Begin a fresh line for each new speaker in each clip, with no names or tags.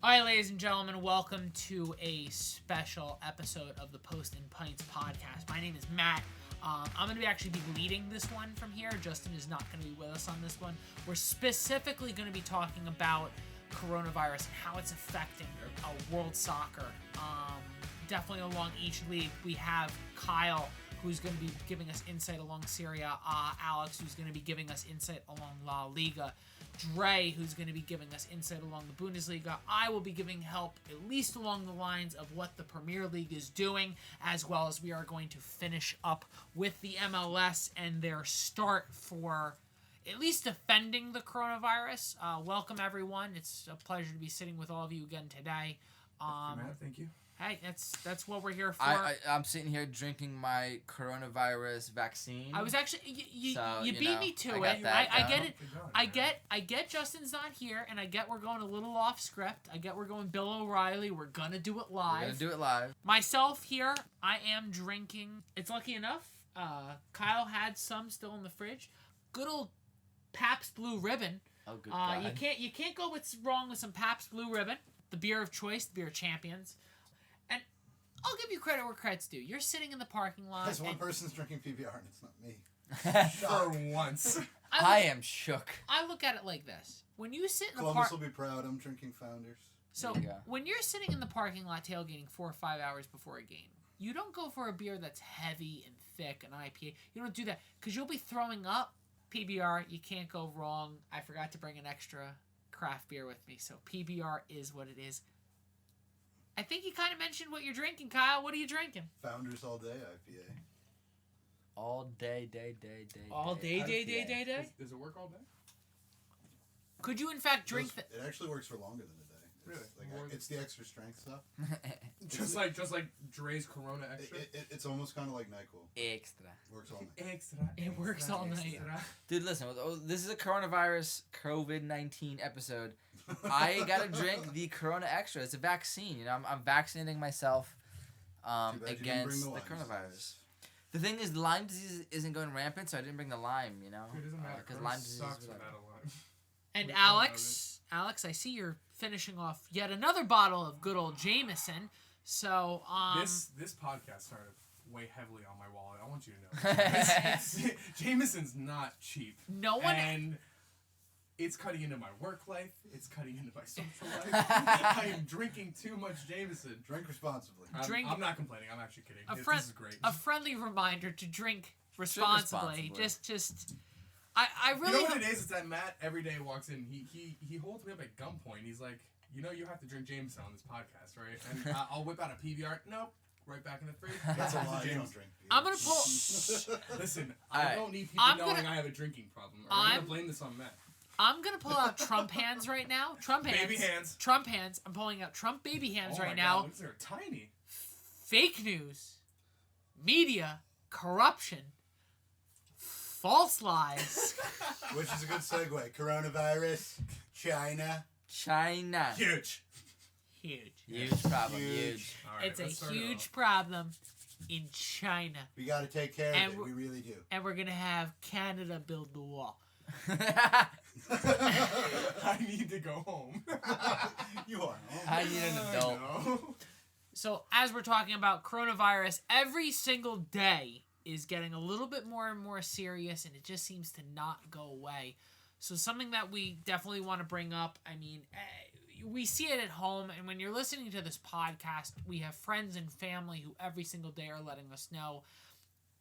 All right, ladies and gentlemen, welcome to a special episode of the Post and Pints podcast. My name is Matt. I'm going to actually be leading this one from here. Justin is not going to be with us on this one. We're specifically going to be talking about coronavirus and how it's affecting world soccer. Definitely along each league. We have Kyle, who's going to be giving us insight along Serie A. Alex, who's going to be giving us insight along La Liga. Dre, who's going to be giving us insight along the Bundesliga. I will be giving help at least along the lines of what the Premier League is doing, as well as we are going to finish up with the MLS and their start for at least defending the coronavirus. Welcome, everyone. It's a pleasure to be sitting with all of you again today.
Matt, thank you.
Hey, that's what we're here for.
I'm sitting here drinking my coronavirus vaccine.
I was actually you beat me to it.
I
get it. I get Justin's not here, and I get we're going a little off script. I get we're going Bill O'Reilly. We're gonna do it live. Myself here, I am drinking. It's lucky enough. Kyle had some still in the fridge. Good old Pabst Blue Ribbon.
Oh, good God.
You can't go wrong with some Pabst Blue Ribbon. The beer of choice, the beer of champions. And I'll give you credit where credit's due. You're sitting in the parking lot.
There's one person's drinking PBR and it's not me.
For once.
I am shook.
I look at it like this. When you sit in the
Columbus will be proud. I'm drinking Founders.
So when you're sitting in the parking lot tailgating 4 or 5 hours before a game, you don't go for a beer that's heavy and thick, an IPA. You don't do that because you'll be throwing up. PBR, you can't go wrong. I forgot to bring an extra craft beer with me, so PBR is what it is. I think you kind of mentioned what you're drinking, Kyle. What are you drinking?
Founders all day IPA.
All day.
All day.
Does it work all day?
Could you in fact drink
It actually works for longer than a day.
Really?
It's the extra strength stuff.
just like Dre's Corona Extra.
It's almost kind of like NyQuil.
Extra.
Works all night.
Extra.
It works all night.
Dude, listen. This is a coronavirus COVID-19 episode. I gotta drink the Corona Extra. It's a vaccine. You know, I'm vaccinating myself against the coronavirus. The thing is, Lyme disease isn't going rampant, so I didn't bring the Lyme. You know,
it doesn't matter.
Because Lyme disease
sucks
is
without a Lyme.
And Alex, I see you're finishing off yet another bottle of good old Jameson. So
this podcast started way heavily on my wallet. I want you to know. Jameson's not cheap.
No one.
And it's cutting into my work life. It's cutting into my social life. I am drinking too much Jameson.
Drink responsibly.
I'm not complaining. I'm actually kidding. This is great.
A friendly reminder to drink responsibly. Just. I really.
You know what it is? It's that Matt every day walks in. He holds me up at gunpoint. He's like, you know, you have to drink Jameson on this podcast, right? And I'll whip out a PBR. Nope. Right back in the fridge.
That's a lie. You don't drink beer.
I'm gonna pull.
Listen, I don't need people knowing I have a drinking problem. I'm gonna blame this on Matt.
I'm gonna pull out Trump hands right now. Trump hands.
Baby hands.
Trump hands. I'm pulling out Trump baby hands right
now.
now.
They're tiny.
Fake news, media, corruption, false lies.
Which is a good segue. Coronavirus, China.
Huge.
Huge problem. Huge.
Right,
it's a huge problem in China.
We got to take care of it. We really do.
And we're gonna have Canada build the wall.
I need to go home.
You are.
I need an adult.
So as we're talking about coronavirus, every single day is getting a little bit more and more serious, and it just seems to not go away. So something that we definitely want to bring up, I mean, we see it at home, and when you're listening to this podcast, we have friends and family who every single day are letting us know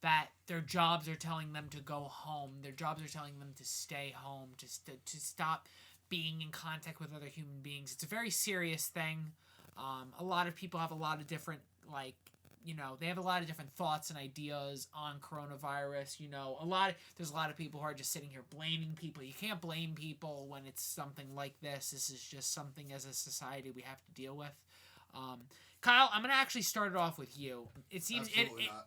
that their jobs are telling them to go home. Their jobs are telling them to stay home, to stop being in contact with other human beings. It's a very serious thing. A lot of people have a lot of different, they have a lot of different thoughts and ideas on coronavirus. There's a lot of people who are just sitting here blaming people. You can't blame people when it's something like this. This is just something as a society we have to deal with. Kyle, I'm going to actually start it off with you. It seems
Absolutely not.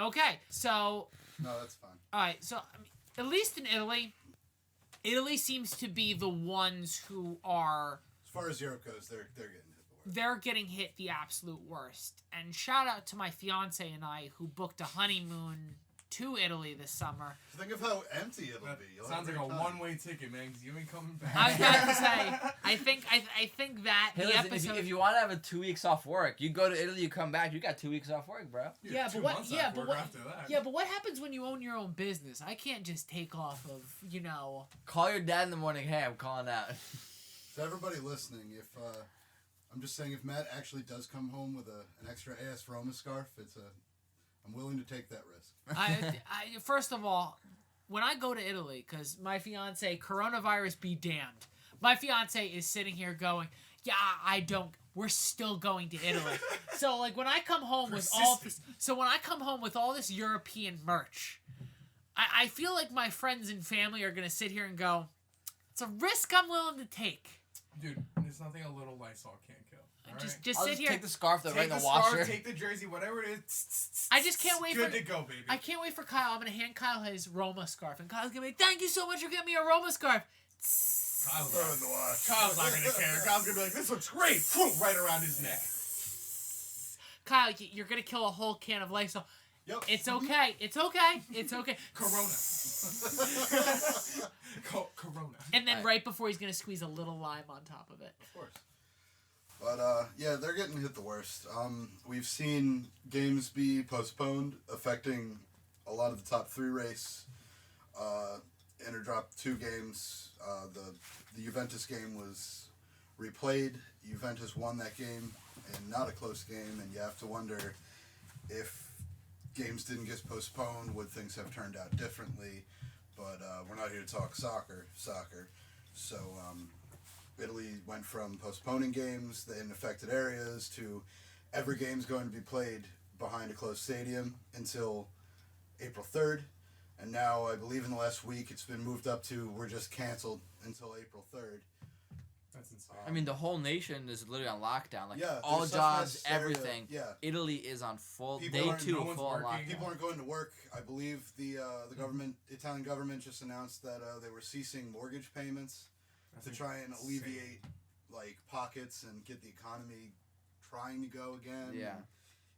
Okay, so...
No, that's fine.
All right, so at least in Italy seems to be the ones who are...
As far as Europe goes, they're getting hit the worst.
They're getting hit the absolute worst. And shout out to my fiance and I who booked a honeymoon to Italy this summer.
Think of how empty it'll be. You'll
Sounds
have
like a
great time.
one-way ticket, man, because you ain't coming back.
I was about to say, I think that
Hey,
the
listen,
episode.
if you want to have a 2 weeks off work, you go to Italy, you come back, you got 2 weeks off work, bro.
You're
Yeah,
2
but what?
months
Yeah,
off
but
work
what?
after that.
Yeah, but what happens when you own your own business? I can't just take off of, you know.
Call your dad in the morning. Hey, I'm calling out.
To everybody listening, if I'm just saying, if Matt actually does come home with an extra AS Roma scarf, I'm willing to take that risk.
I first of all, when I go to Italy, because my fiance, coronavirus be damned, my fiance is sitting here going, yeah, we're still going to Italy. So like when I come home with all this European merch, I feel like my friends and family are gonna sit here and go, it's a risk I'm willing to take.
Dude, there's nothing a little Lysol can't kill. All
Just
right?
I'll
sit
just
here.
take the scarf that
Take
right in
the
the washer.
scarf, take the jersey, whatever it is.
I just can't wait
Good
for-
to go, baby.
I can't wait for Kyle. I'm gonna hand Kyle his Roma scarf, and Kyle's gonna be like, thank you so much for getting me a Roma scarf.
Kyle's
Throw it in the wash.
Kyle's not gonna care. Kyle's gonna be like, this looks great. Boom, right around his neck.
Kyle, you're gonna kill a whole can of Lysol.
Yep.
It's okay. It's okay. It's okay.
Corona. Corona.
And then
Right.
right before he's gonna squeeze a little lime on top of it.
Of course. But yeah, they're getting hit the worst. We've seen games be postponed, affecting a lot of the top 3 race. Inter dropped 2 games. The Juventus game was replayed. Juventus won that game, and not a close game. And you have to wonder if games didn't get postponed, would things have turned out differently? But we're not here to talk soccer. So Italy went from postponing games in affected areas to every game's going to be played behind a closed stadium until April 3rd. And now I believe in the last week it's been moved up to we're just canceled until April 3rd.
That's insane.
I mean, the whole nation is literally on lockdown. Like,
Yeah,
all
there's such
jobs,
mass hysteria.
everything.
Yeah.
Italy is on full.
People
Day
aren't-
2
no
of
one's
full on
working.
lockdown.
People aren't going to work. I believe the Italian government just announced that they were ceasing mortgage payments to try and
insane.
alleviate like pockets and get the economy trying to go again.
Yeah.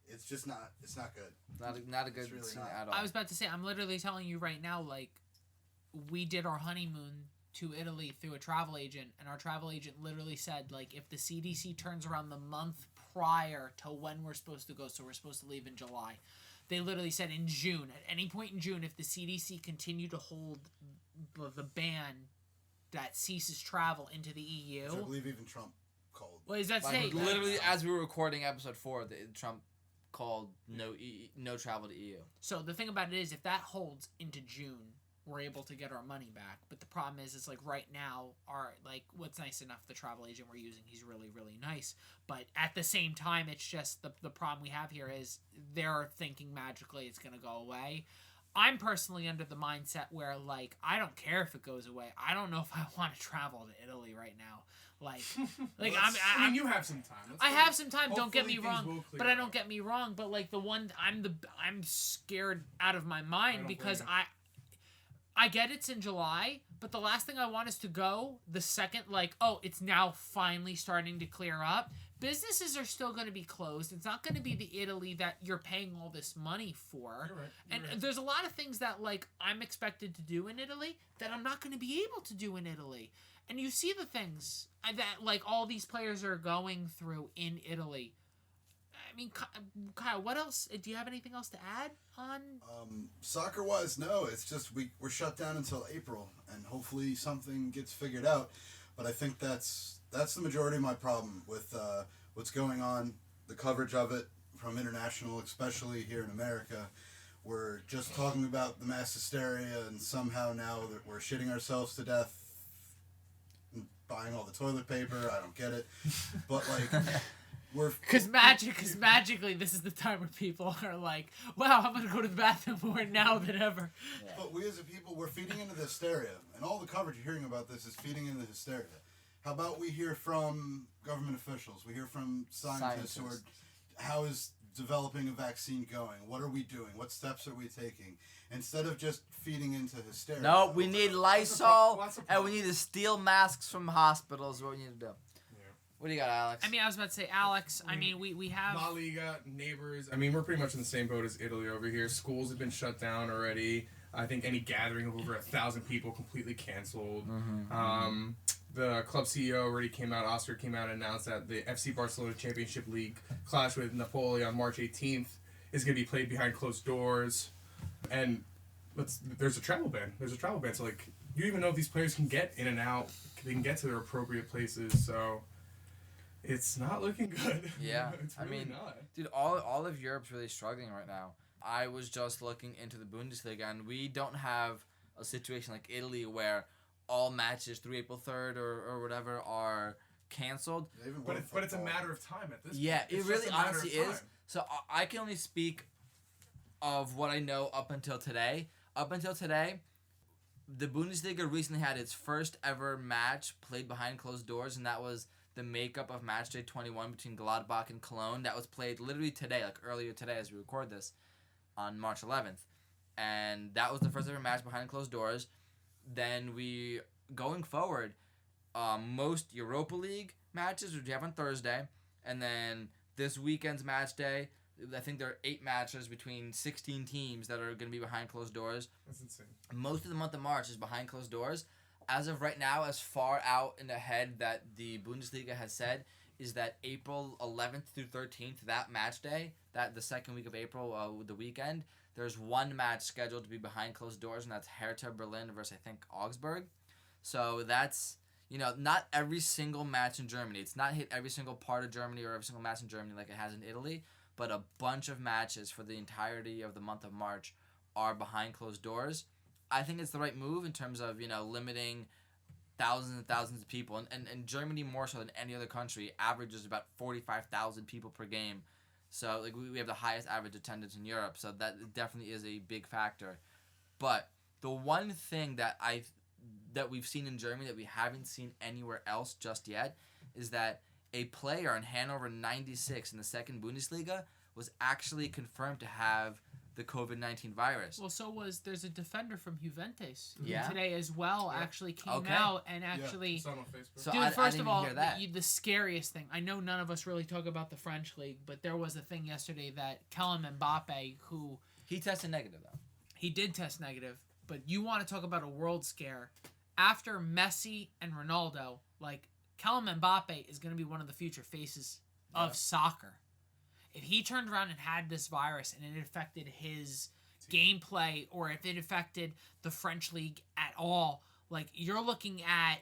It's just not. It's not good.
Not a good
It's really
scene
not.
at all.
I was about to say, I'm literally telling you right now, like, we did our honeymoon to Italy through a travel agent, and our travel agent literally said, like, if the CDC turns around the month prior to when we're supposed to go, so we're supposed to leave in July, they literally said in June, at any point in June, if the CDC continued to hold the ban that ceases travel into the EU.
Which I believe even Trump called.
What does that
Like,
say?
literally, as we were recording episode 4, Trump called no travel to EU.
So the thing about it is, if that holds into June, we're able to get our money back. But the problem is, it's like right now, what's nice enough, the travel agent we're using, he's really, really nice. But at the same time, it's just the problem we have here is they're thinking magically it's going to go away. I'm personally under the mindset where, like, I don't care if it goes away. I don't know if I want to travel to Italy right now. Like
I mean, you have some time. Let's
I
go.
have some time. Don't get
Hopefully
me
things
wrong,
will clear
but I
up.
don't get me wrong. But like I'm scared out of my mind
don't
because
blame
I get it's in July, but the last thing I want is to go the second it's now finally starting to clear up. Businesses are still going to be closed. It's not going to be the Italy that you're paying all this money for.
You're right.
And there's a lot of things that, like, I'm expected to do in Italy that I'm not going to be able to do in Italy. And you see the things that, like, all these players are going through in Italy. I mean, Kyle, what else? Do you have anything else to add on?
Soccer-wise, no. It's just we're shut down until April, and hopefully something gets figured out. But I think that's the majority of my problem with what's going on, the coverage of it from international, especially here in America. We're just talking about the mass hysteria, and somehow now that we're shitting ourselves to death, and buying all the toilet paper. I don't get it, but like
Because magically, this is the time where people are like, wow, I'm going to go to the bathroom more now than ever.
Yeah.
But we as a people, we're feeding into the hysteria. And all the coverage you're hearing about this is feeding into the hysteria. How about we hear from government officials? We hear from scientists who are, how is developing a vaccine going? What are we doing? What steps are we taking? Instead of just feeding into hysteria.
No, we need Lysol,
what's the
and we
problem?
need to steal masks from hospitals. Is what we need to do. What do you got, Alex?
I mean, I was about to say, Alex. I mean, we have
La Liga, neighbors. I mean, we're pretty much in the same boat as Italy over here. Schools have been shut down already. I think any gathering of over 1,000 people completely canceled. The club CEO already came out. Oscar came out and announced that the FC Barcelona Championship League clash with Napoli on March 18th is going to be played behind closed doors, and there's a travel ban. So like, you don't even know if these players can get in and out. They can get to their appropriate places. So it's not looking good.
Yeah,
It's really not.
Dude, all of Europe's really struggling right now. I was just looking into the Bundesliga, and we don't have a situation like Italy where all matches through April 3rd or whatever are canceled.
But it's a matter of time at this point.
Yeah,
It's
it really
just a matter
honestly
of time.
is. So I can only speak of what I know up until today. Up until today, the Bundesliga recently had its first ever match played behind closed doors, and that was the makeup of match day 21 between Gladbach and Cologne. That was played literally today, like earlier today as we record this, on March 11th. And that was the first ever match behind closed doors. Then going forward, most Europa League matches, which we have on Thursday, and then this weekend's match day, I think there are 8 matches between 16 teams that are going to be behind closed doors.
That's insane.
Most of the month of March is behind closed doors. As of right now, as far out in ahead that the Bundesliga has said is that April 11th through 13th, that match day, that the second week of April, the weekend, there's one match scheduled to be behind closed doors, and that's Hertha Berlin versus, I think, Augsburg. So that's, not every single match in Germany. It's not hit every single part of Germany or every single match in Germany like it has in Italy, but a bunch of matches for the entirety of the month of March are behind closed doors. I think it's the right move in terms of, limiting thousands and thousands of people. And Germany, more so than any other country, averages about 45,000 people per game. So like we have the highest average attendance in Europe. So that definitely is a big factor. But the one thing that we've seen in Germany that we haven't seen anywhere else just yet is that a player in Hannover 96 in the second Bundesliga was actually confirmed to have the COVID-19 virus.
Well, there's a defender from Juventus who
Yeah?
today as well actually came
Okay.
out and actually...
It's on Facebook.
So
Dude,
I
first
didn't
of
even
all,
hear that.
the scariest thing, I know none of us really talk about the French league, but there was a thing yesterday that Kylian Mbappe, who...
He tested negative, though.
He did test negative, but you want to talk about a world scare. After Messi and Ronaldo, like, Kylian Mbappe is going to be one of the future faces of soccer. If he turned around and had this virus and it affected his gameplay, or if it affected the French league at all, like, you're looking at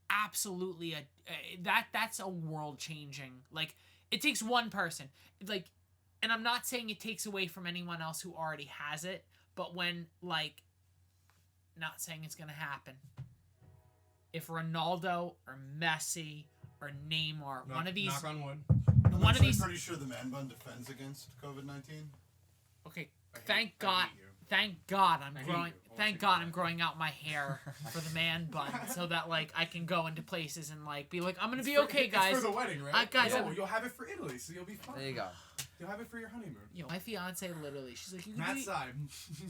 absolutely that's a world changing. Like, it takes one person, like, and I'm not saying it takes away from anyone else who already has it, but when, like, not saying it's gonna happen, if Ronaldo or Messi or Neymar, one of these,
knock on wood.
one of these,
pretty sure the man bun defends against COVID-19.
okay,
I hate
thank
you.
God
I hate
growing.
you.
Thank God I'm growing out my hair for the man bun, so that, like, I can go into places and, like, be like, I'm gonna be okay, guys.
It's for the wedding, right?
Guys,
You'll have it for Italy, so you'll be fine.
There you go.
You'll have it for your honeymoon.
Yo, my fiance literally, she's like,
Matt side,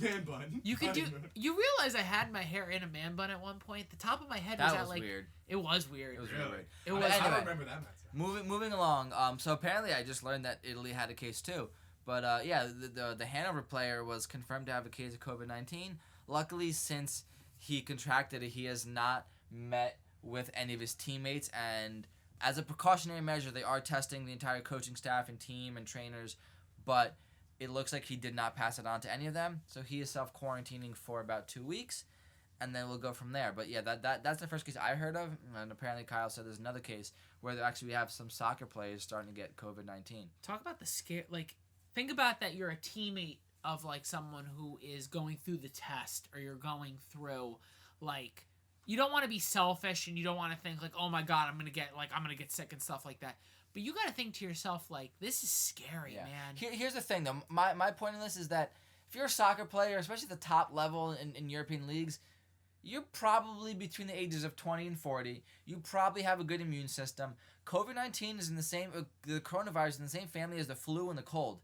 man bun.
you could do.
honeymoon.
You realize I had my hair in a man bun at one point. The top of my head was
That
at
was
like.
weird.
It was weird.
It was
Really?
really weird.
It was.
I
Anyway.
don't remember that Matt side.
Moving along. So apparently I just learned that Italy had a case too. But yeah, the Hanover player was confirmed to have a case of COVID-19. Luckily, since he contracted it, he has not met with any of his teammates. And as a precautionary measure, they are testing the entire coaching staff and team and trainers. But it looks like he did not pass it on to any of them. So he is self-quarantining for about 2 weeks. And then we'll go from there. But yeah, that's the first case I heard of. And apparently Kyle said there's another case where actually we have some soccer players starting to get COVID-19.
Talk about the scare. Like, think about that. You're a teammate of, like, someone who is going through the test, or you're going through, like, you don't want to be selfish and you don't want to think like, oh my God, I'm gonna get sick and stuff like that. But you got to think to yourself, like, this is scary, man.
Here's the thing, though. My point in this is that if you're a soccer player, especially at the top level in European leagues, you're probably between the ages of 20 and 40. You probably have a good immune system. COVID-19 is in the same, the coronavirus is in the same family as the flu and the cold.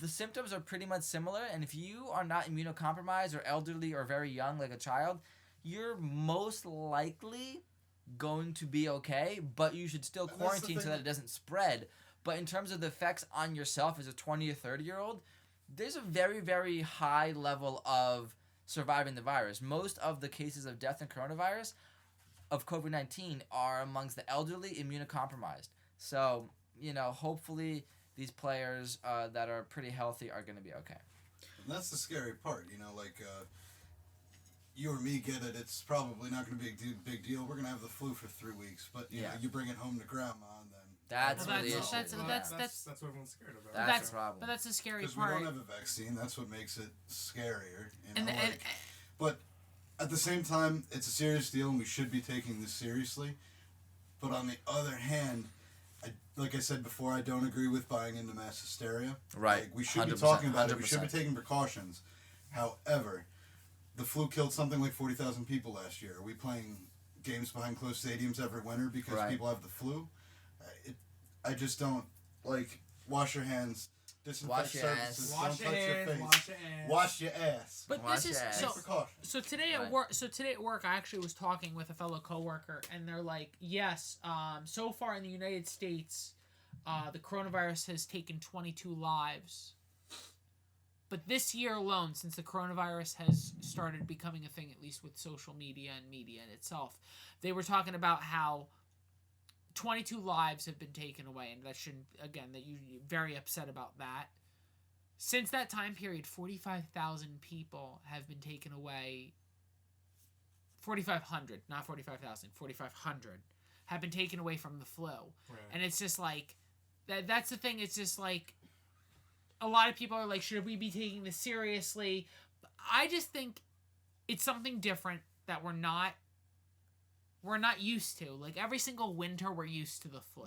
The symptoms are pretty much similar, and if you are not immunocompromised or elderly or very young like a child, you're most likely going to be okay, but you should still
And that's the
quarantine so
thing.
that it doesn't spread. But in terms of the effects on yourself as a 20 or 30-year-old, there's a very, very high level of surviving the virus. Most of the cases of death in coronavirus, of COVID-19, are amongst the elderly, immunocompromised. So, hopefully these players that are pretty healthy are going to be okay.
And that's the scary part, you or me get it. It's probably not going to be a big deal. We're going to have the flu for 3 weeks, but you know, you bring it home to grandma, and then
That's
Well,
what the
that's-
issue
that's-
is.
that's-
That's what everyone's scared of.
That's the problem.
But that's the scary
because we
part.
don't have a vaccine. That's what makes it scarier.
and, and,
But at the same time, it's a serious deal, and we should be taking this seriously. But on the other hand, like I said before, I don't agree with buying into mass hysteria.
Right.
Like, we should be
100%,
talking about it. We should be
100%.
taking precautions. However, the flu killed something like 40,000 people last year. Are we playing games behind closed stadiums every winter because
Right.
people have the flu? I just don't, wash your hands, disinfect
Wash your
surfaces,
ass.
Wash
don't
your
touch your
hands,
face.
wash your ass.
Wash your ass.
but
Wash
this is
your ass.
so.
Take precautions.
So today at
Right.
work, I actually was talking with a fellow coworker, and they're like, "Yes, so far in the United States, the coronavirus has taken 22 lives. But this year alone, since the coronavirus has started becoming a thing, at least with social media and media in itself, they were talking about how 22 lives have been taken away, and that shouldn't, again, that you're very upset about that. Since that time period, 45,000 people have been taken away. 4,500, not 45,000, 4,500 have been taken away from the flu.
Right.
And it's just like, that's the thing, it's just like, a lot of people are like, should we be taking this seriously? I just think it's something different that we're not used to. Like, every single winter we're used to the flu.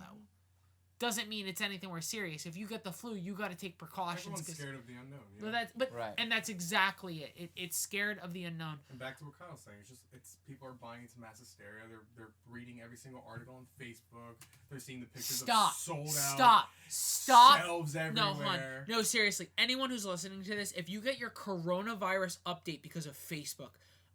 Doesn't mean it's anything more serious. If you get the flu, you got to take precautions.
Everyone's scared of the unknown.
Right.
And that's exactly it. It's scared of the unknown.
And back to what Kyle's saying, it's people are buying into mass hysteria. They're reading every single article on Facebook. They're seeing the pictures
Stop.
of sold out
Stop.
shelves
No, hon.
everywhere.
No, seriously. Anyone who's listening to this, if you get your coronavirus update because of Facebook,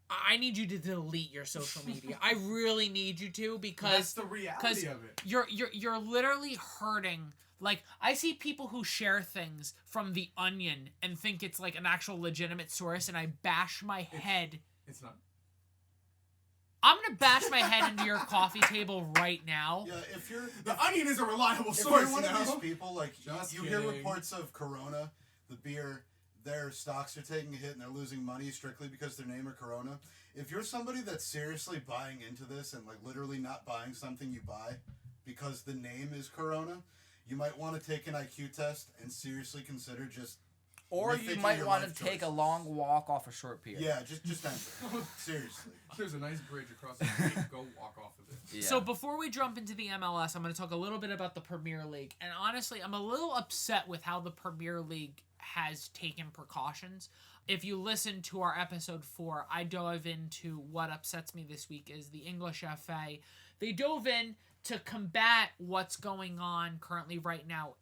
I need you to delete your social media. I really need you to, because
That's the reality of it.
you're literally hurting. Like, I see people who share things from The Onion and think it's like an actual legitimate source, and I bash my head.
It's not.
I'm gonna bash my head into your coffee table right now.
Yeah, if you're
The Onion is a reliable
if
source.
you're one
you
of
know?
these people,
Just
you hear
kidding.
reports of Corona, the beer, their stocks are taking a hit and they're losing money strictly because their name are Corona. If you're somebody that's seriously buying into this and literally not buying something you buy because the name is Corona, you might want to take an IQ test and seriously consider just
Or you
rethinking
might
your
want to
life
take a
choices.
long walk off a short pier.
Yeah, just end it. Seriously.
There's a nice bridge across the street. Go walk off of it.
Yeah.
So before we jump into the MLS, I'm going to talk a little bit about the Premier League. And honestly, I'm a little upset with how the Premier League has taken precautions. If you listen to our episode 4, I dove into what upsets me this week is the English FA. They dove in to combat what's going on currently right now,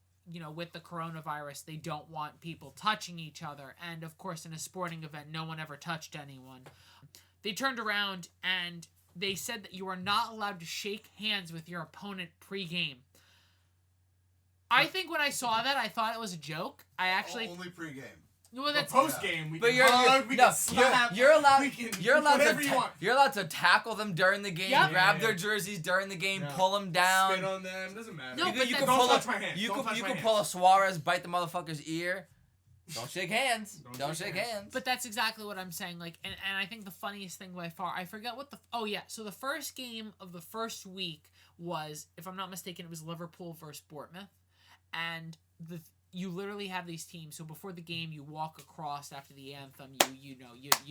with the coronavirus. They don't want people touching each other. And of course, in a sporting event, no one ever touched anyone. They turned around and they said that you are not allowed to shake hands with your opponent pre-game. I think when I saw that, I thought it was a joke. I actually...
Only pregame.
Well,
But
that's...
post game, we
But
can
you're
hug, we
no,
can slap,
you're allowed
we can
you're allowed
whatever
to
you want.
you're allowed to tackle them during the game,
Yep.
grab
Yeah.
their jerseys during the game,
Yeah.
pull them down.
Spit on them, doesn't matter.
No,
You
but
could, you
that's-
could pull
Don't touch
a
my hands.
you
Don't
could
touch
you
my
could
hands.
pull a Suarez, bite the motherfucker's ear. Don't shake hands. Don't shake hands.
But that's exactly what I'm saying. Like, and I think the funniest thing by far, I forget what the... Oh, yeah. So the first game of the first week was, if I'm not mistaken, it was Liverpool versus Bournemouth. And you literally have these teams. So before the game, you walk across after the anthem. You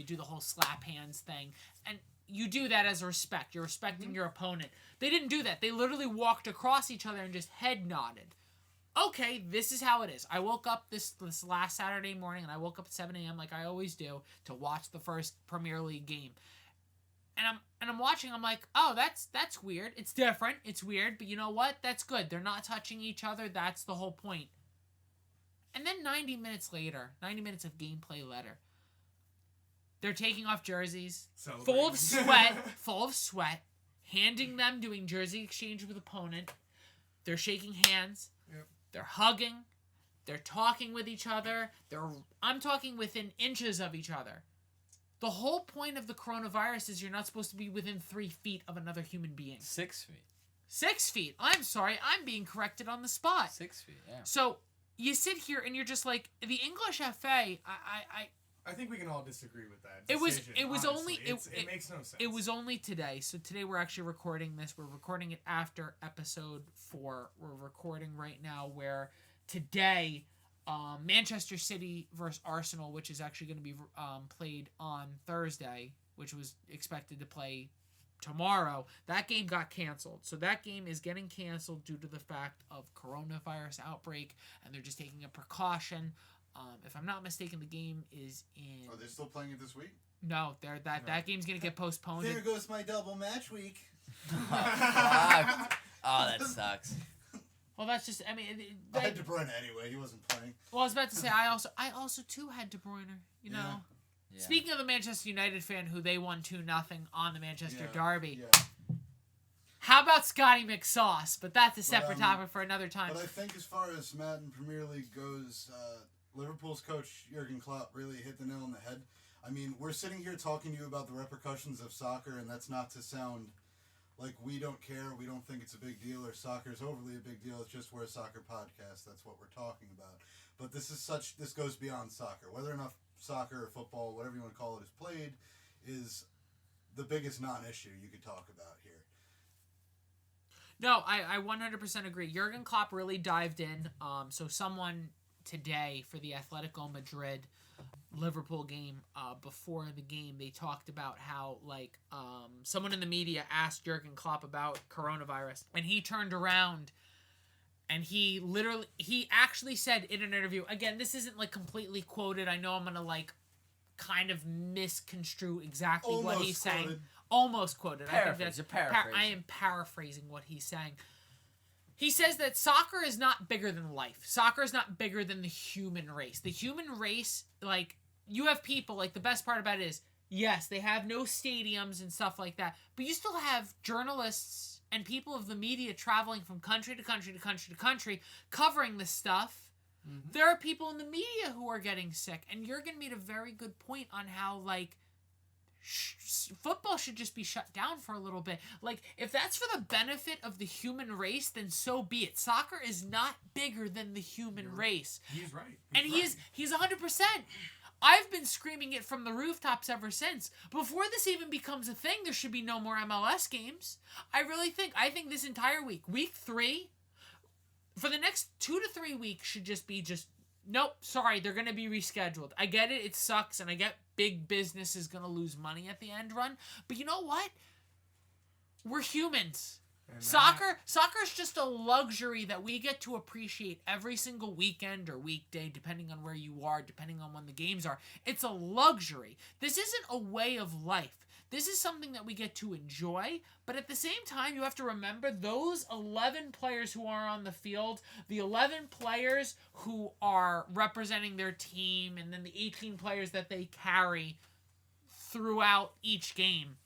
do the whole slap hands thing. And you do that as a respect. You're respecting your opponent. They didn't do that. They literally walked across each other and just head nodded. Okay, this is how it is. I woke up this last Saturday morning, and I woke up at 7 a.m. like I always do to watch the first Premier League game. And I'm watching. I'm like, oh, that's weird. It's different. It's weird, but you know what? That's good. They're not touching each other. That's the whole point. And then 90 minutes later, 90 minutes of gameplay later, they're taking off jerseys, full of
Celebrating.
sweat, handing them, doing jersey exchange with opponent. They're shaking hands.
Yep.
They're hugging. They're talking with each other. I'm talking within inches of each other. The whole point of the coronavirus is you're not supposed to be within 3 feet of another human being.
6 feet.
6 feet. I'm sorry. I'm being corrected on the spot.
6 feet, yeah.
So you sit here and you're just like, the English FA,
I think we can all disagree with that.
It was
honestly.
only
it makes no sense.
It was only today. So today we're actually recording this. We're recording it after episode 4. We're recording right now where today Manchester City versus Arsenal, which is actually going to be played on Thursday, which was expected to play tomorrow, that game got canceled. So that game is getting canceled due to the fact of coronavirus outbreak, and they're just taking a precaution. If I'm not mistaken, the game is in...
Are they still playing it this week?
No, that game's going to get postponed.
There goes my double match week.
Oh, that sucks.
Well, that's just... I mean...
I had De Bruyne anyway. He wasn't playing.
Well, I was about to say, I also too had De Bruyne, you know?
Yeah.
Speaking of the Manchester United fan who they won 2-0 on the Manchester Derby,
Yeah.
how about Scotty McSauce? But that's a separate topic for another time.
But I think as far as Madden Premier League goes, Liverpool's coach Jurgen Klopp really hit the nail on the head. I mean, we're sitting here talking to you about the repercussions of soccer, and that's not to sound like we don't care, we don't think it's a big deal, or soccer is overly a big deal. It's just we're a soccer podcast. That's what we're talking about. But this goes beyond soccer. Whether or not soccer or football, whatever you want to call it, is played, is the biggest non-issue you could talk about here.
No, I 100% agree. Jurgen Klopp really dived in. So someone today for the Atletico Madrid Liverpool game, before the game, they talked about how someone in the media asked Jurgen Klopp about coronavirus, and he turned around and he actually said in an interview, again, this isn't completely quoted. I know I'm gonna kind of misconstrue exactly what he's saying. Almost quoted.
Paraphrase.
I am paraphrasing what he's saying. He says that soccer is not bigger than life. Soccer is not bigger than the human race. The human race, you have people, the best part about it is, yes, they have no stadiums and stuff like that, but you still have journalists and people of the media traveling from country to country to country to country covering this stuff. Mm-hmm. There are people in the media who are getting sick, and Jurgen made a very good point on how, football should just be shut down for a little bit. If that's for the benefit of the human race, then so be it. Soccer is not bigger than the human race.
He's right.
He's 100%. I've been screaming it from the rooftops ever since. Before this even becomes a thing, there should be no more MLS games. I think this entire week 3, for the next 2 to 3 weeks should just be nope, sorry, they're going to be rescheduled. I get it, it sucks, and I get big business is going to lose money at the end run. But you know what? We're humans. Soccer is just a luxury that we get to appreciate every single weekend or weekday, depending on where you are, depending on when the games are. It's a luxury. This isn't a way of life. This is something that we get to enjoy, but at the same time, you have to remember those 11 players who are on the field, the 11 players who are representing their team, and then the 18 players that they carry throughout each game.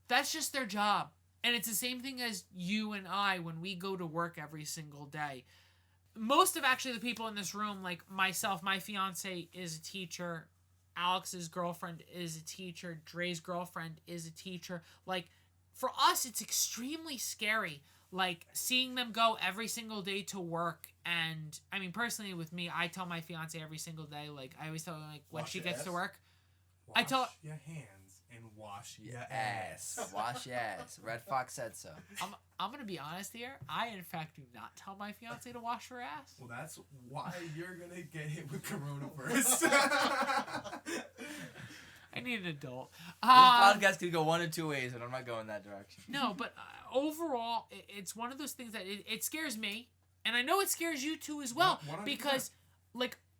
That's just their job. And it's the same thing as you and I when we go to work every single day. Most of actually the people in this room, myself, my fiance is a teacher, Alex's girlfriend is a teacher, Dre's girlfriend is a teacher. For us, it's extremely scary, seeing them go every single day to work. And, I mean, personally with me, I tell my fiance every single day, I always tell her, when she gets to work, I tell her,
your hands and wash your
ass. Wash your ass. Red Fox said so.
I'm going to be honest here. I, in fact, do not tell my fiance to wash her ass.
Well, that's why you're going to get hit with coronavirus.
I need an adult.
This podcast could go one of two ways, and I'm not going that direction.
No, but overall, it's one of those things that it scares me. And I know it scares you, too, as well.
100%.
Because,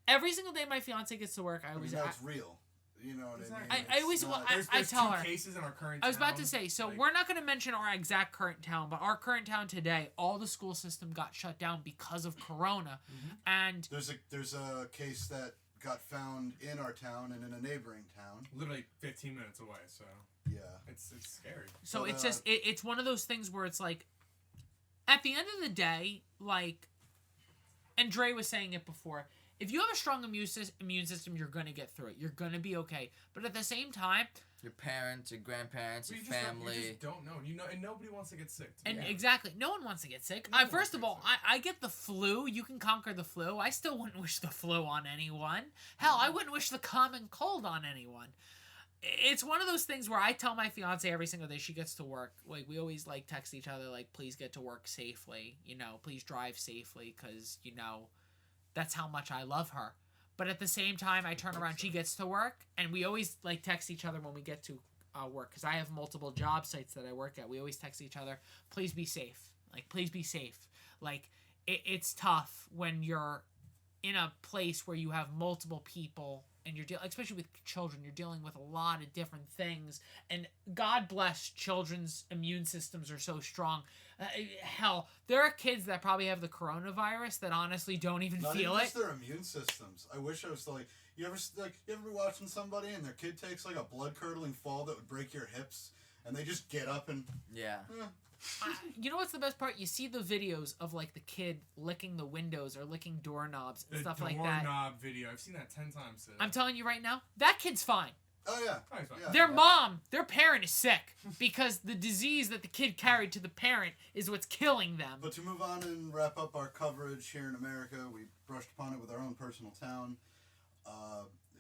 every single day my fiance gets to work, I always...
I mean, that's real. You know what
exactly.
I mean?
I always I tell her.
Cases in our current
I was about to
town,
say, so we're not going to mention our exact current town, but our current town today, all the school system got shut down because of corona. Mm-hmm. And
there's a case that got found in our town and in a neighboring town.
Literally 15 minutes away, so.
Yeah.
It's scary.
So
But,
it's just it's one of those things where it's like, at the end of the day, like, and Dre was saying it before, if you have a strong immune system, you're gonna get through it. You're gonna be okay. But at the same time,
Your parents, your grandparents,
You
your
just
family.
you just don't know. And nobody wants to get sick.
and
Yeah.
exactly, no one wants to get sick.
No one
First
wants
of
to
all,
get sick.
I get the flu. You can conquer the flu. I still wouldn't wish the flu on anyone. Hell, I wouldn't wish the common cold on anyone. It's one of those things where I tell my fiance every single day she gets to work, like, we always like text each other like, please get to work safely, please drive safely, because that's how much I love her. But at the same time, I turn around, she gets to work, and we always like text each other when we get to work, because I have multiple job sites that I work at. We always text each other, please be safe, like, please be safe. Like, it's tough when you're in a place where you have multiple people and you're dealing, especially with children, you're dealing with a lot of different things. And God bless, children's immune systems are so strong. Hell, there are kids that probably have the coronavirus that honestly don't even
Not
feel
even
it.
just their immune systems. I wish I was still like. You ever be watching somebody and their kid takes like a blood curdling fall that would break your hips, and they just get up and
Yeah.
You know what's the best part? You see the videos of like the kid licking the windows or licking doorknobs and
The
stuff like that.
doorknob video. I've seen that 10 times today.
I'm telling you right now, that kid's fine.
oh yeah,
Oh, he's fine.
Yeah.
Their parent is sick because the disease that the kid carried to the parent is what's killing them.
But to move on and wrap up our coverage here in America, we brushed upon it with our own personal town.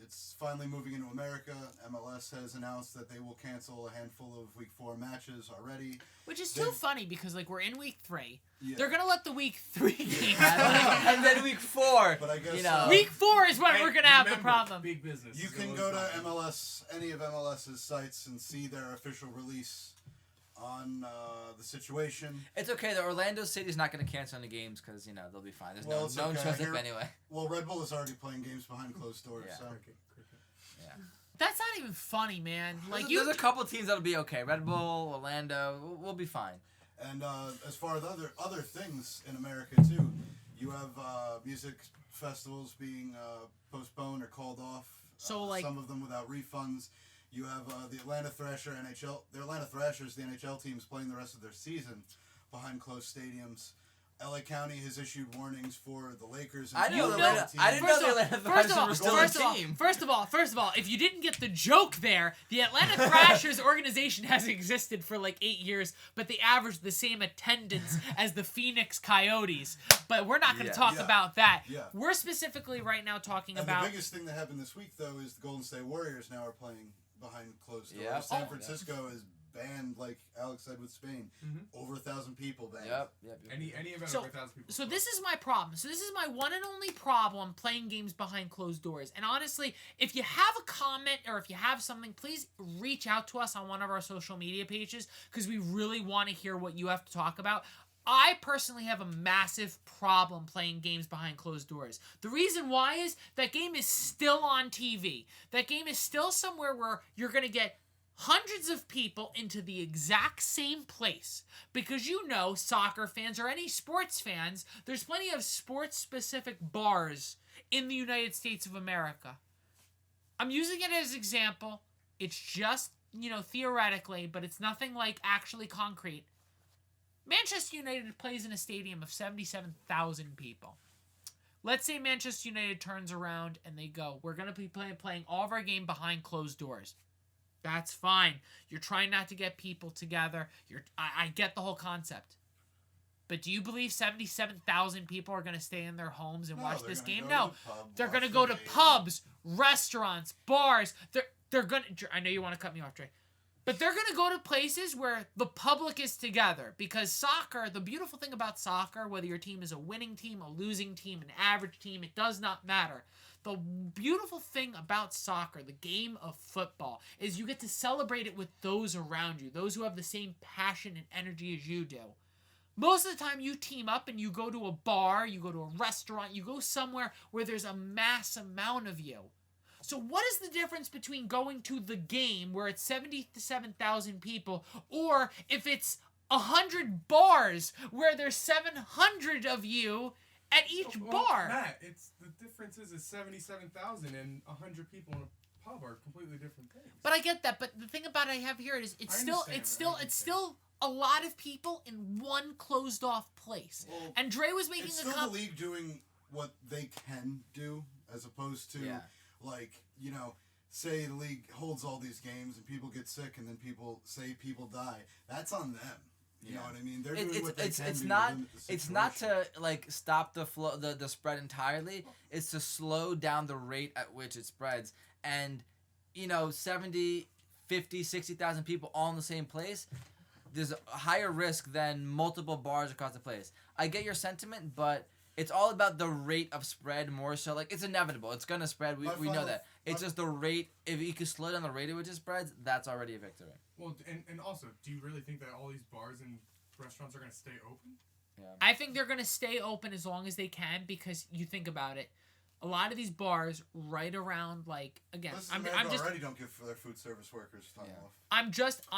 It's finally moving into America. MLS has announced that they will cancel a handful of Week 4 matches already.
Which is too funny because, like, we're in week 3.
Yeah.
They're going to let the week 3 game happen.
And then week 4.
But I guess,
you know.
Week 4 is when
Hey,
we're going to have the
remember,
problem.
Big business.
You
is
can
always
go to
fine.
any of MLS's sites and see their official release on the situation.
It's okay. The Orlando City's not going to cancel any games because they'll be fine. There's
Well, it's
no
okay.
trust
Here-
anyway.
Well, Red Bull is already playing games behind closed doors,
Yeah.
so
Cricket.
That's not even funny, man. Like,
There's a couple teams that'll be okay. Red Bull, Orlando, we'll be fine.
And as far as other things in America too, you have music festivals being postponed or called off.
So, like-
some of them without refunds. You have the Atlanta Thrashers, the NHL teams playing the rest of their season behind closed stadiums. LA County has issued warnings for the Lakers. And
I didn't know
You
the
know-
Atlanta, I didn't know the Atlanta Thrashers were still a team.
First of all, if you didn't get the joke there, the Atlanta Thrashers organization has existed for like 8 years, but they average the same attendance as the Phoenix Coyotes. But we're not going to talk
Yeah.
about that.
Yeah.
We're specifically right now talking
And
about.
the biggest thing that happened this week, though, is the Golden State Warriors now are playing behind closed doors.
Yep.
San
Oh,
Francisco is banned, like Alex said with Spain. Over 1,000 people banned.
Yep.
Any event
So-
over 1,000 people.
So this is my problem. So this is my one and only problem playing games behind closed doors. And honestly, if you have a comment or if you have something, please reach out to us on one of our social media pages because we really want to hear what you have to talk about. I personally have a massive problem playing games behind closed doors. The reason why is that game is still on TV. That game is still somewhere where you're going to get hundreds of people into the exact same place because soccer fans or any sports fans, there's plenty of sports specific bars in the United States of America. I'm using it as an example. It's just, theoretically, but it's nothing like actually concrete. Manchester United plays in a stadium of 77,000 people. Let's say Manchester United turns around and they go, we're going to be playing all of our game behind closed doors. That's fine. You're trying not to get people together. I get the whole concept. But do you believe 77,000 people are going to stay in their homes and watch
they're
this
gonna
game?
go
No.
to the pub,
They're
watch
going to
the
go to
game.
pubs, restaurants, bars. They're going to... I know you want to cut me off, Dre. But they're going to go to places where the public is together. Because soccer, the beautiful thing about soccer, whether your team is a winning team, a losing team, an average team, it does not matter. The beautiful thing about soccer, the game of football, is you get to celebrate it with those around you, those who have the same passion and energy as you do. Most of the time you team up and you go to a bar, you go to a restaurant, you go somewhere where there's a mass amount of you. So what is the difference between going to the game where it's 77,000 people or if it's 100 bars where there's 700 of you at each bar?
Matt, the difference is 77,000 and 100 people in a pub are completely different things.
But I get that. But the thing about it I have here is it's still a lot of people in one closed off place.
Well,
and Dre was making
it's still the league doing what they can do, as opposed to say the league holds all these games and people get sick and then people die. That's on them. You know what I mean? They're doing what they can do.
It's not to stop the flow, the spread entirely. It's to slow down the rate at which it spreads. And 70, 50, 60,000 people all in the same place. There's a higher risk than multiple bars across the place. I get your sentiment, but it's all about the rate of spread more so. It's inevitable. It's gonna spread. We know that. It's just the rate. If you can slow down the rate at which it spreads, that's already a victory.
Well, and also, do you really think that all these bars and restaurants are gonna stay open?
Yeah.
I think they're gonna stay open as long as they can because you think about it. A lot of these bars, right around again,
I'm just already don't give for their food service workers time off.
I'm just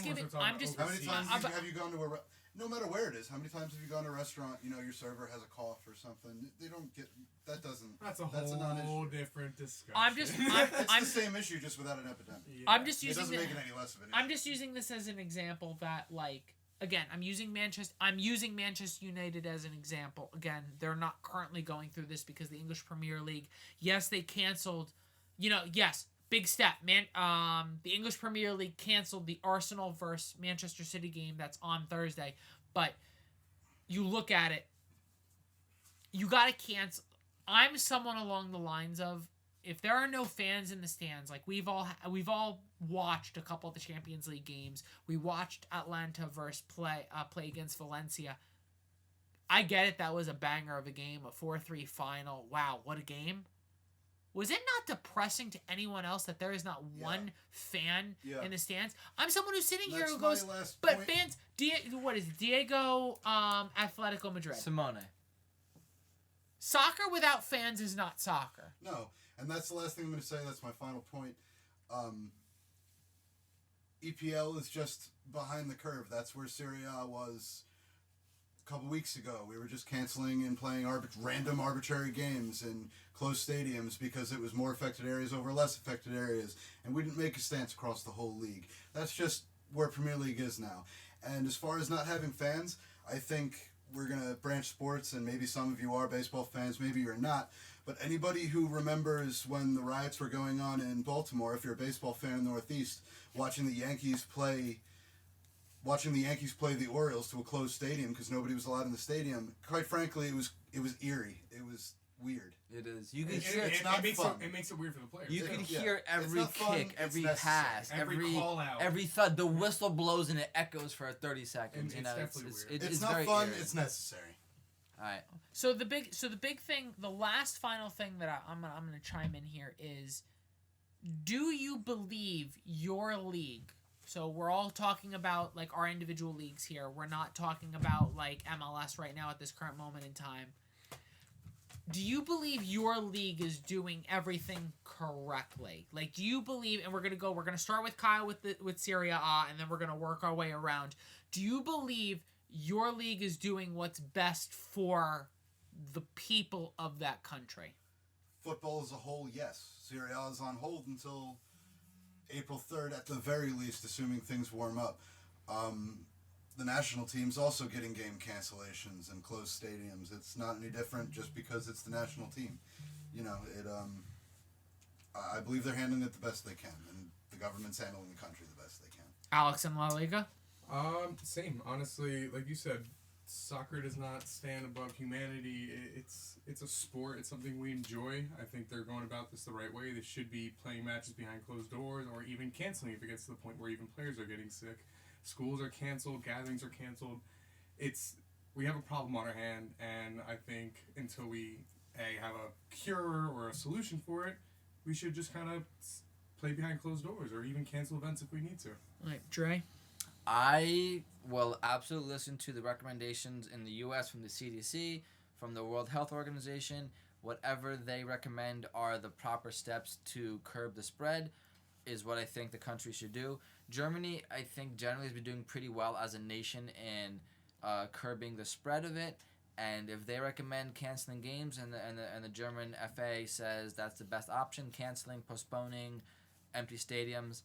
giving.
How many times have you gone to a? No matter where it is, how many times have you gone to a restaurant? Your server has a cough or something. They don't get that.
That's a whole different discussion.
It's the same issue, just without an epidemic.
Yeah. I'm just using.
It doesn't make it any less of an issue.
I'm just using this as an example that again, I'm using Manchester United as an example. Again, they're not currently going through this because the English Premier League, yes, they canceled, yes, big step, man. The English Premier League canceled the Arsenal versus Manchester City game that's on Thursday, but you look at it, you got to cancel. I'm someone along the lines of, if there are no fans in the stands, we've all watched a couple of the Champions League games. We watched Atlanta versus play against Valencia. I get it. That was a banger of a game, a 4-3 final. Wow, what a game. Was it not depressing to anyone else that there is not one fan in the stands? I'm someone who's sitting here who goes, but point. Fans, what is it? Diego Atletico Madrid.
Simone.
Soccer without fans is not soccer.
No. And that's the last thing I'm going to say. That's my final point. EPL is just behind the curve. That's where Serie A was a couple weeks ago. We were just canceling and playing random arbitrary games in closed stadiums because it was more affected areas over less affected areas. And we didn't make a stance across the whole league. That's just where Premier League is now. And as far as not having fans, I think we're going to branch sports, and maybe some of you are baseball fans, maybe you're not. But anybody who remembers when the riots were going on in Baltimore, if you're a baseball fan in the Northeast, watching the Yankees play the Orioles to a closed stadium because nobody was allowed in the stadium, quite frankly, it was eerie. It was weird.
It is.
You can hear it's not fun. It makes it weird for the players.
You can hear every kick, every pass, every
call out,
every thud. The whistle blows and it echoes for 30 seconds.
It's definitely weird.
It's not
very
fun.
eerie.
It's necessary.
All right.
So the big thing, the last final thing that I'm gonna chime in here is, do you believe your league? So we're all talking about our individual leagues here. We're not talking about MLS right now at this current moment in time. Do you believe your league is doing everything correctly? Do you believe? And we're gonna start with Kyle with Serie A, and then we're gonna work our way around. Do you believe your league is doing what's best for the people of that country?
Football as a whole, yes. Serie A is on hold until April 3rd at the very least, assuming things warm up. The national team's also getting game cancellations and closed stadiums. It's not any different just because it's the national team. I believe they're handling it the best they can, and the government's handling the country the best they can.
Alex and La Liga?
Same. Honestly, like you said, soccer does not stand above humanity. It's a sport. It's something we enjoy. I think they're going about this the right way. They should be playing matches behind closed doors or even canceling if it gets to the point where even players are getting sick. Schools are canceled. Gatherings are canceled. We have a problem on our hand, and I think until we have a cure or a solution for it, we should just kind of play behind closed doors or even cancel events if we need to.
All right, Dre?
I will absolutely listen to the recommendations in the U.S. from the CDC, from the World Health Organization. Whatever they recommend are the proper steps to curb the spread is what I think the country should do. Germany, I think, generally has been doing pretty well as a nation in curbing the spread of it. And if they recommend canceling games and the German FA says that's the best option, canceling, postponing, empty stadiums,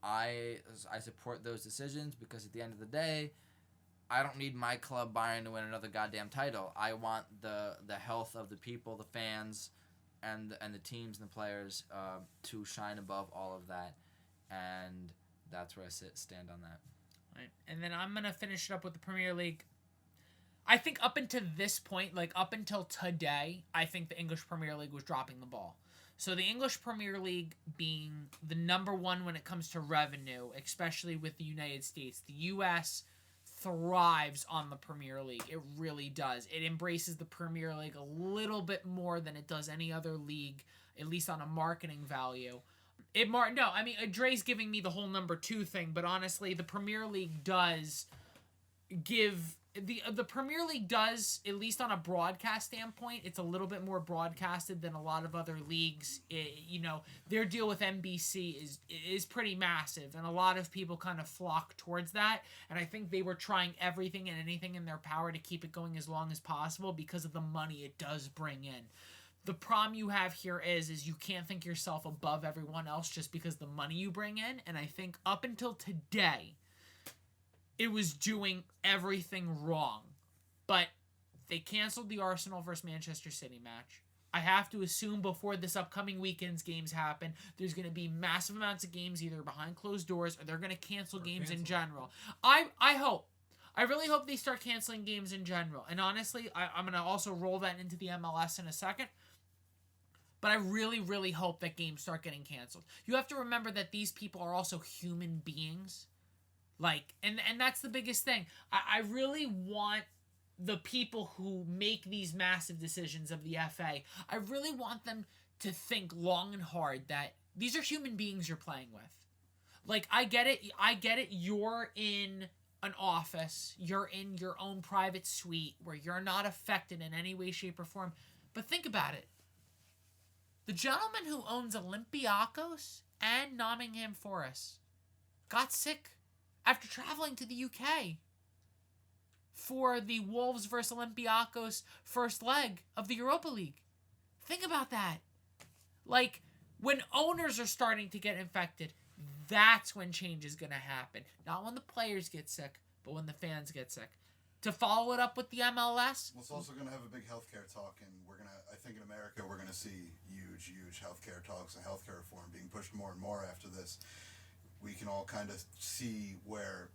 I support those decisions, because at the end of the day, I don't need my club Bayern to win another goddamn title. I want the health of the people, the fans, and the teams and the players to shine above all of that, and that's where I stand on that.
Right. And then I'm gonna finish it up with the Premier League. I think up until this point, like up until today, I think the English Premier League was dropping the ball. So the English Premier League being the number one when it comes to revenue, especially with the United States. The U.S. thrives on the Premier League. It really does. It embraces the Premier League a little bit more than it does any other league, at least on a marketing value. Dre's giving me the whole number 2 thing, but honestly, the Premier League does give... The Premier League does, at least on a broadcast standpoint, it's a little bit more broadcasted than a lot of other leagues. Their deal with NBC is pretty massive, and a lot of people kind of flock towards that. And I think they were trying everything and anything in their power to keep it going as long as possible because of the money it does bring in. The problem you have here is you can't think yourself above everyone else just because the money you bring in. And I think up until today, it was doing everything wrong. But they canceled the Arsenal versus Manchester City match. I have to assume before this upcoming weekend's games happen, there's going to be massive amounts of games either behind closed doors or they're going to cancel games in general. I hope. I really hope they start canceling games in general. And honestly, I'm going to also roll that into the MLS in a second. But I really, really hope that games start getting canceled. You have to remember that these people are also human beings. And that's the biggest thing. I really want the people who make these massive decisions of the FA, I really want them to think long and hard that these are human beings you're playing with. I get it. You're in an office. You're in your own private suite where you're not affected in any way, shape, or form. But think about it. The gentleman who owns Olympiacos and Nottingham Forest got sick after traveling to the UK for the Wolves versus Olympiacos first leg of the Europa League. Think about that. When owners are starting to get infected, that's when change is going to happen. Not when the players get sick, but when the fans get sick. To follow it up with the MLS...
Well, it's also going to have a big healthcare talk, and I think in America, we're going to see huge healthcare talks and healthcare reform being pushed more and more after this. We can all kind of see where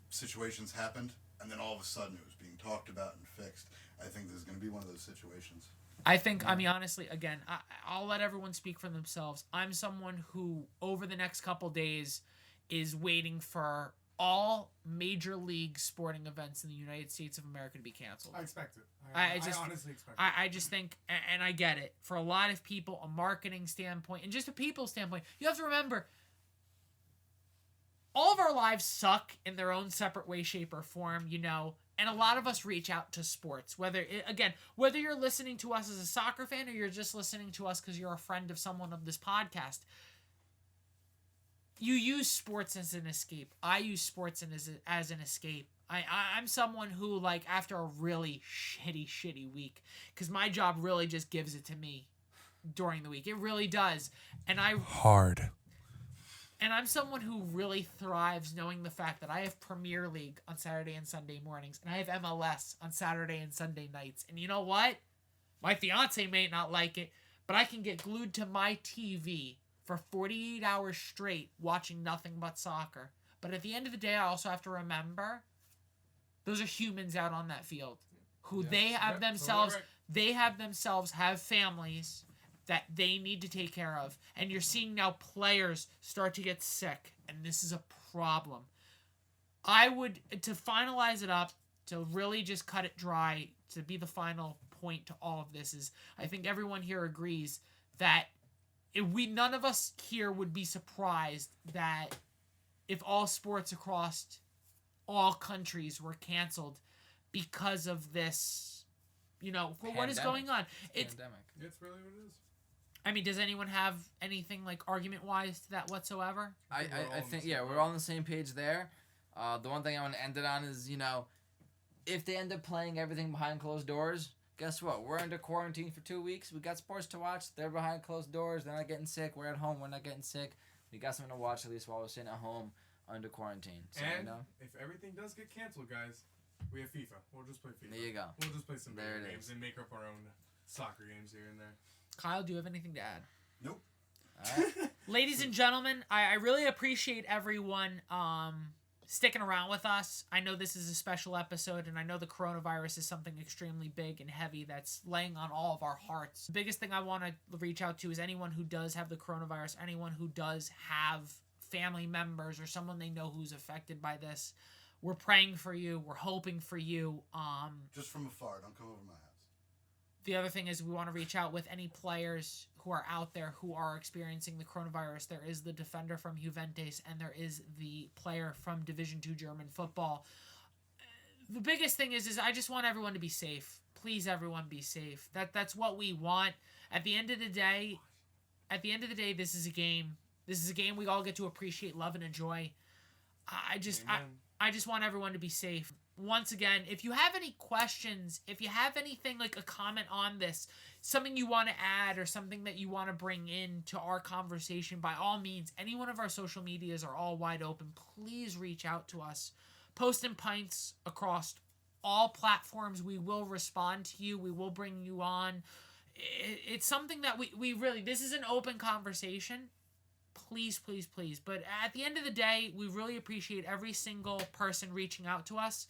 situations happened, and then all of a sudden it was being talked about and fixed. I think this is going to be one of those situations.
Honestly, again, I'll let everyone speak for themselves. I'm someone who, over the next couple days, is waiting for all major league sporting events in the United States of America to be canceled.
I expect it.
I
honestly expect it.
I just think, and I get it, for a lot of people, a marketing standpoint, and just a people standpoint, you have to remember, all of our lives suck in their own separate way, shape, or form, and a lot of us reach out to sports. Whether you're listening to us as a soccer fan or you're just listening to us because you're a friend of someone of this podcast, you use sports as an escape. I use sports as an escape. I'm someone who, after a really shitty week, because my job really just gives it to me during the week. It really does. And I'm someone who really thrives knowing the fact that I have Premier League on Saturday and Sunday mornings, and I have MLS on Saturday and Sunday nights. And you know what? My fiance may not like it, but I can get glued to my TV for 48 hours straight watching nothing but soccer. But at the end of the day, I also have to remember those are humans out on that field who they have themselves have families that they need to take care of. And you're seeing now players start to get sick, and this is a problem. To finalize it up, to really just cut it dry, to be the final point to all of this is, I think everyone here agrees that none of us here would be surprised that if all sports across all countries were canceled because of this, what is going on.
It's pandemic.
It's really what it is.
Does anyone have anything argument-wise to that whatsoever?
I think, we're all on the same page there. The one thing I want to end it on is, if they end up playing everything behind closed doors, guess what? We're under quarantine for 2 weeks. We got sports to watch. They're behind closed doors. They're not getting sick. We're at home. We're not getting sick. We got something to watch at least while we're sitting at home under quarantine. So,
and if everything does get canceled, guys, we have FIFA. We'll just play FIFA.
There you go.
We'll just play some
There
video
it
games
is.
and make up our own soccer games here and there.
Kyle, do you have anything to add?
Nope.
All right.
Ladies and gentlemen, I really appreciate everyone sticking around with us. I know this is a special episode, and I know the coronavirus is something extremely big and heavy that's laying on all of our hearts. The biggest thing I want to reach out to is anyone who does have the coronavirus, anyone who does have family members or someone they know who's affected by this. We're praying for you. We're hoping for you.
Just from afar. Don't come over my house.
The other thing is we want to reach out with any players who are out there who are experiencing the coronavirus. There is the defender from Juventus, and there is the player from Division II German football. The biggest thing is I just want everyone to be safe. Please, everyone, be safe. That's what we want. At the end of the day, this is a game. This is a game we all get to appreciate, love, and enjoy. I just want everyone to be safe. Once again, if you have any questions, if you have anything like a comment on this, something you want to add or something that you want to bring into our conversation, by all means, any one of our social medias are all wide open. Please reach out to us. Post and Pints across all platforms. We will respond to you. We will bring you on. It's something that we really, this is an open conversation. Please, please, please. But at the end of the day, we really appreciate every single person reaching out to us.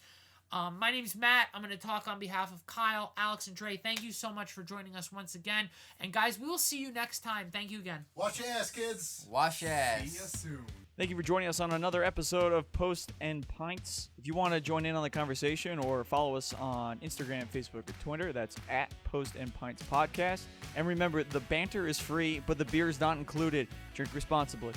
My name's Matt. I'm going to talk on behalf of Kyle, Alex, and Trey. Thank you so much for joining us once again. And guys, we will see you next time. Thank you again.
Wash your ass, kids.
Wash your ass.
See ya soon.
Thank you for joining us on another episode of Post and Pints. If you want to join in on the conversation or follow us on Instagram, Facebook, or Twitter, that's at Post and Pints Podcast. And remember, the banter is free, but the beer is not included. Drink responsibly.